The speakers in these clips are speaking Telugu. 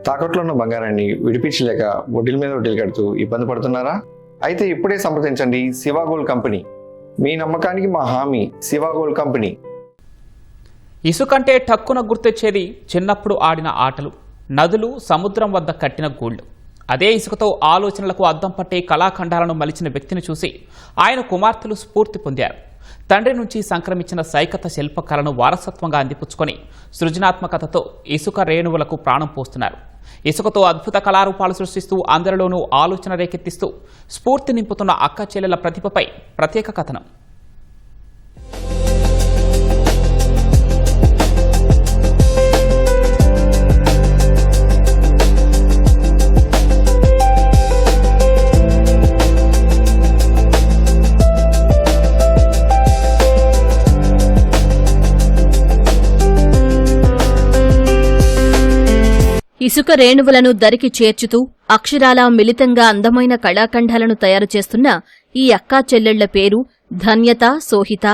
తాకట్లో ఉన్న బంగారాన్ని విడిపించలేక వడ్డీల మీద వడ్డీలు కడుతూ ఇబ్బంది పడుతున్నారా? అయితే ఇప్పుడే సంప్రదించండి శివ గోల్డ్ కంపెనీ. మీ నమ్మకానికి మా హామీ శివ గోల్డ్ కంపెనీ. ఇసుకంటే టక్కున గుర్తొచ్చేది చిన్నప్పుడు ఆడిన ఆటలు, నదులు, సముద్రం వద్ద కట్టిన గూళ్ళు. అదే ఇసుకతో ఆలోచనలకు అద్దం పట్టే కళాఖండాలను మలిచిన వ్యక్తిని చూసి ఆయన కుమార్తెలు స్ఫూర్తి పొందారు. తండ్రి నుంచి సంక్రమించిన సైకత శిల్పకళను వారసత్వంగా అందిపుచ్చుకొని సృజనాత్మకతతో ఇసుక రేణువులకు ప్రాణం పోస్తున్నారు. ఇసుకతో అద్భుత కళారూపాలు సృష్టిస్తూ అందరిలోనూ ఆలోచన రేకెత్తిస్తూ స్ఫూర్తి నింపుతున్న అక్క చెల్లెల ప్రతిభపై ప్రత్యేక కథనం. ఇసుక రేణువులను దరికి చేర్చుతూ అక్షరాల మిళితంగా అందమైన కళాఖండాలను తయారు చేస్తున్న ఈ అక్కా చెల్లెళ్ల పేరు ధన్యత, సోహిత.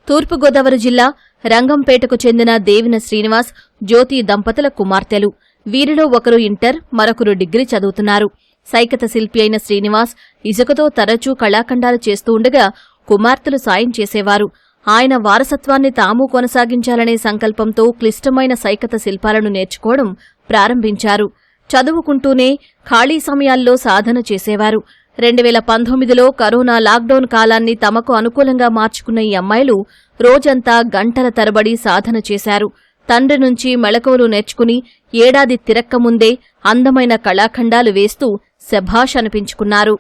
తూర్పుగోదావరి జిల్లా రంగంపేటకు చెందిన దేవిన శ్రీనివాస్, జ్యోతి దంపతుల కుమార్తెలు. వీరిలో ఒకరు ఇంటర్, మరొకరు డిగ్రీ చదువుతున్నారు. సైకత శిల్పి అయిన శ్రీనివాస్ ఇసుకతో తరచూ కళాఖండాలు చేస్తూ ఉండగా కుమార్తెలు సాయం చేసేవారు. ఆయన వారసత్వాన్ని తాము కొనసాగించాలనే సంకల్పంతో క్లిష్టమైన సైకత శిల్పాలను నేర్చుకోవడం ప్రారంభించారు. చదువుకుంటూనే ఖాళీ సమయాల్లో సాధన చేసేవారు. 2019లో కరోనా లాక్డౌన్ కాలాన్ని తమకు అనుకూలంగా మార్చుకున్న ఈ అమ్మాయిలు రోజంతా గంటల తరబడి సాధన చేశారు. తండ్రి నుంచి మెళకువలు నేర్చుకుని ఏడాది తిరక్కముందే అందమైన కళాఖండాలు వేస్తూ శభాష్ అనిపించుకున్నారు.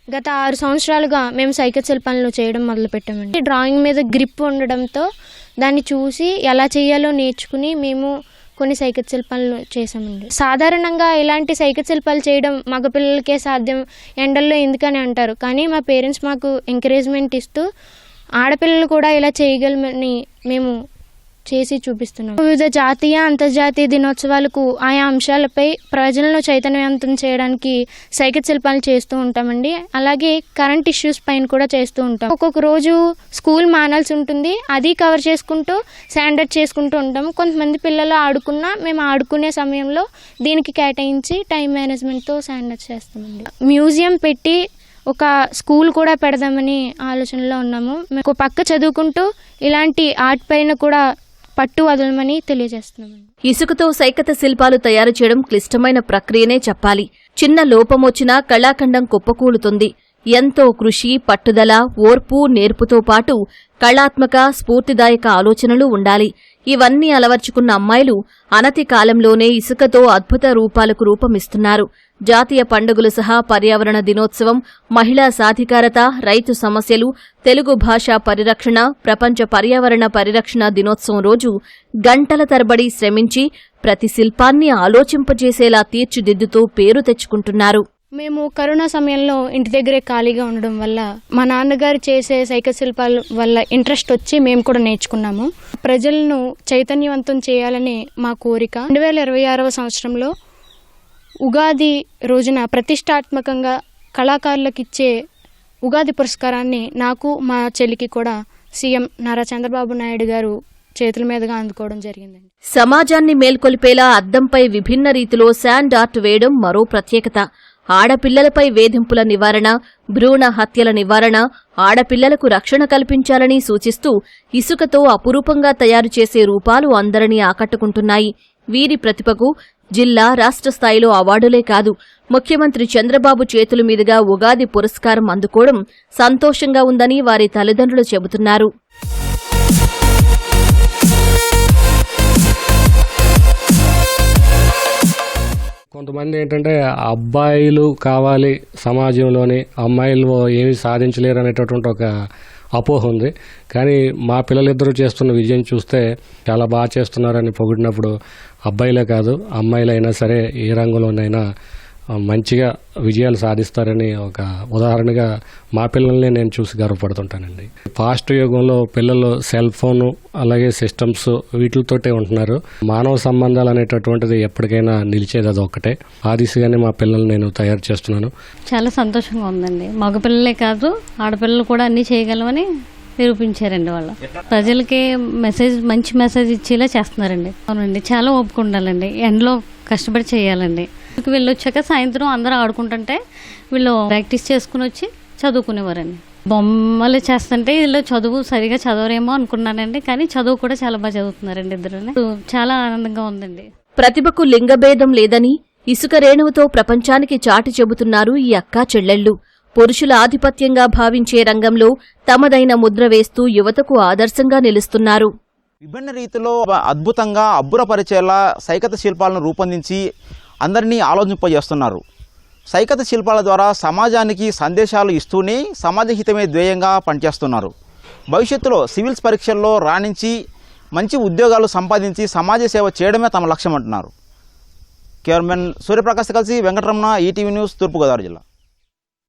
గత 6 సంవత్సరాలుగా మేము సైకత శిల్పాలను చేయడం మొదలుపెట్టామండి. డ్రాయింగ్ మీద గ్రిప్ ఉండడంతో దాన్ని చూసి ఎలా చేయాలో నేర్చుకుని మేము కొన్ని సైకత శిల్పాలను చేసామండి. సాధారణంగా ఇలాంటి సైకత శిల్పాలు చేయడం మగపిల్లలకే సాధ్యం, ఎండల్లో ఎందుకని అంటారు. కానీ మా పేరెంట్స్ మాకు ఎంకరేజ్మెంట్ ఇస్తూ ఆడపిల్లలు కూడా ఇలా చేయగలమని మేము చేసి చూపిస్తున్నాం. వివిధ జాతీయ, అంతర్జాతీయ దినోత్సవాలకు ఆయా అంశాలపై ప్రజలను చైతన్యవంతం చేయడానికి సైకత శిల్పాలు చేస్తూ ఉంటామండి. అలాగే కరెంట్ ఇష్యూస్ పైన కూడా చేస్తూ ఉంటాం. ఒక్కొక్క రోజు స్కూల్ మానాల్సి ఉంటుంది, అది కవర్ చేసుకుంటూ స్టాండర్డ్ చేసుకుంటూ ఉంటాము. కొంతమంది పిల్లలు ఆడుకున్నా మేము ఆడుకునే సమయంలో దీనికి కేటాయించి టైం మేనేజ్మెంట్తో స్టాండర్డ్ చేస్తామండి. మ్యూజియం పెట్టి ఒక స్కూల్ కూడా పెడదామని ఆలోచనలో ఉన్నాము. ఒక పక్క చదువుకుంటూ ఇలాంటి ఆర్ట్ పైన కూడా పట్టు వదలమని తెలియజేస్తున్నాము. ఇసుకతో సైకత శిల్పాలు తయారు చేయడం క్లిష్టమైన ప్రక్రియనే చెప్పాలి. చిన్న లోపమొచ్చినా కళాఖండం కుప్పకూలుతుంది. ఎంతో కృషి, పట్టుదల, ఓర్పు, నేర్పుతో పాటు కళాత్మక, స్ఫూర్తిదాయక ఆలోచనలు ఉండాలి. ఇవన్నీ అలవర్చుకున్న అమ్మాయిలు అనతి కాలంలోనే ఇసుకతో అద్భుత రూపాలకు రూపమిస్తున్నారు. జాతీయ పండుగలు సహా పర్యావరణ దినోత్సవం, మహిళా సాధికారత, రైతు సమస్యలు, తెలుగు భాషా పరిరక్షణ, ప్రపంచ పర్యావరణ పరిరక్షణ దినోత్సవం రోజు గంటల తరబడి శ్రమించి ప్రతి శిల్పాన్ని ఆలోచింపజేసేలా తీర్చిదిద్దుతూ పేరు తెచ్చుకుంటున్నారు. మేము కరోనా సమయంలో ఇంటి దగ్గరే ఖాళీగా ఉండడం వల్ల మా నాన్నగారు చేసే సైకత శిల్పాల వల్ల ఇంట్రెస్ట్ వచ్చి మేము కూడా నేర్చుకున్నాము. ప్రజలను చైతన్యవంతం చేయాలని మా కోరిక. 2026వ సంవత్సరంలో ఉగాది రోజున ప్రతిష్టాత్మకంగా కళాకారులకు ఇచ్చే ఉగాది పురస్కారాన్ని నాకు, మా చెల్లికి కూడా సీఎం నారా చంద్రబాబు నాయుడు గారు చేతుల మీదుగా అందుకోవడం జరిగిందండి. సమాజాన్ని మేల్కొల్పేలా అద్దంపై విభిన్న రీతిలో శాండ్ ఆర్ట్ వేయడం మరో ప్రత్యేకత. ఆడపిల్లలపై వేధింపుల నివారణ, భ్రూణ హత్యల నివారణ, ఆడపిల్లలకు రక్షణ కల్పించాలని సూచిస్తూ ఇసుకతో అపురూపంగా తయారు చేసే రూపాలు అందరినీ ఆకట్టుకుంటున్నాయి. వీరి ప్రతిభకు జిల్లా, రాష్ట్ర స్థాయిలో అవార్డులే కాదు, ముఖ్యమంత్రి చంద్రబాబు చేతుల మీదుగా ఉగాది పురస్కారం అందుకోవడం సంతోషంగా ఉందని వారి తల్లిదండ్రులు చెబుతున్నారు. కొంతమంది ఏంటంటే అబ్బాయిలు కావాలి సమాజంలోని, అమ్మాయిలు ఏమి సాధించలేరు అనేటటువంటి ఒక అపోహ ఉంది. కానీ మా పిల్లలిద్దరూ చేస్తున్న విజయం చూస్తే చాలా బాగా చేస్తున్నారని పొగిడినప్పుడు అబ్బాయిలే కాదు అమ్మాయిలైనా సరే ఏ రంగంలోనైనా మంచిగా విజయాలు సాధిస్తారని ఒక ఉదాహరణగా మా పిల్లల్ని నేను చూసి గర్వపడుతుంటానండి. ఫాస్ట్ యుగంలో పిల్లలు సెల్ ఫోను అలాగే సిస్టమ్స్ వీటితోటే ఉంటున్నారు. మానవ సంబంధాలు అనేటటువంటిది ఎప్పటికైనా నిలిచేది అది ఒక్కటే. ఆ దిశగానే మా పిల్లల్ని నేను తయారు చేస్తున్నాను. చాలా సంతోషంగా ఉందండి. మగపిల్లలే కాదు ఆడపిల్లలు కూడా అన్నీ చేయగలమని నిరూపించారండి వాళ్ళు. ప్రజలకి మంచి మెసేజ్ ఇచ్చేలా చేస్తున్నారండి. అవునండి, చాలా ఓపిక ఉండాలండి, ఎండలో కష్టపడి చేయాలండి. వెళ్ళొచ్చాక సాయంత్రం అందరూ ఆడుకుంటుంటే వీళ్ళు ప్రాక్టీస్ చేసుకుని వచ్చి చదువుకునేవారండి. బొమ్మలు చేస్తుంటే వీళ్ళు చదువు సరిగా చదవరేమో అనుకున్నానండి, కానీ చదువు కూడా చాలా బాగా చదువుతున్నారండి ఇద్దరు. చాలా ఆనందంగా ఉందండి. ప్రతిభకు లింగభేదం లేదని ఇసుక రేణువుతో ప్రపంచానికి చాటి చెబుతున్నారు ఈ అక్కా చెల్లెళ్లు. పురుషుల ఆధిపత్యంగా భావించే రంగంలో తమదైన ముద్ర వేస్తూ యువతకు ఆదర్శంగా నిలుస్తున్నారు. విభిన్న రీతిలో అద్భుతంగా అబ్బురపరిచేలా సైకత శిల్పాలను రూపొందించి అందరినీ ఆలోచింపజేస్తున్నారు. సైకత శిల్పాల ద్వారా సమాజానికి సందేశాలు ఇస్తూనే సమాజహితమే ధ్యేయంగా పనిచేస్తున్నారు. భవిష్యత్తులో సివిల్స్ పరీక్షల్లో రాణించి మంచి ఉద్యోగాలు సంపాదించి సమాజ సేవ చేయడమే తమ లక్ష్యం అంటున్నారు. కెమెరామెన్ సూర్యప్రకాశ్ కలిసి వెంకటరమణ, ఈటీవీ న్యూస్, తూర్పుగోదావరి జిల్లా.